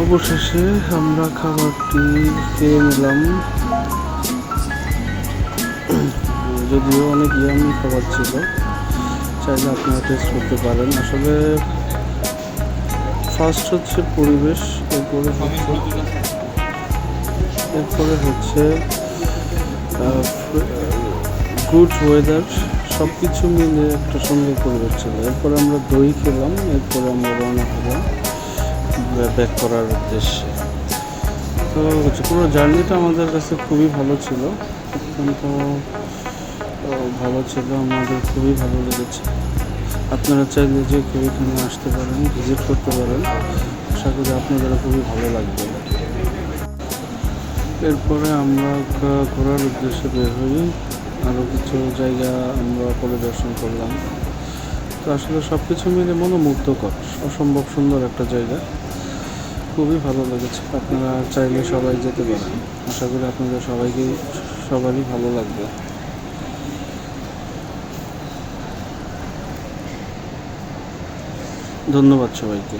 অবশেষে আমরা খাবারটি খেয়ে নিলাম। যদিও অনেক ইয়ামি খাবার ছিল, চাইলে আপনারা টেস্ট করতে পারেন। আসলে ফার্স্ট হচ্ছে পরিবেশ, এরপরে হচ্ছে গুড ওয়েদার, সব কিছু মিলে একটা সুন্দর পরিবেশ ছিল। এরপরে আমরা দই খেলাম, এরপরে আমরা রওনা হলাম ব্যাক করার উদ্দেশ্যে। তো পুরো জার্নিটা আমাদের কাছে খুবই ভালো ছিল, অত্যন্ত ভালো ছিল, আমাদের খুবই ভালো লেগেছে। আপনারা চাইলে যে কেউ এখানে আসতে পারেন, ভিজিট করতে পারেন, আশা করি আপনাদেরও খুবই ভালো লাগবে। এরপরে আমরা ঘোরার উদ্দেশ্যে বের হই, আরও কিছু জায়গা আমরা পরিদর্শন করলাম। তো আসলে সব কিছু মিলে মনোমুগ্ধকর, অসম্ভব সুন্দর একটা জায়গা, খুবই ভালো লেগেছে। আপনারা চাইলে সবাই যেতে পারেন, আশা করি আপনাদের সবারই ভালো লাগবে। ধন্যবাদ সবাইকে।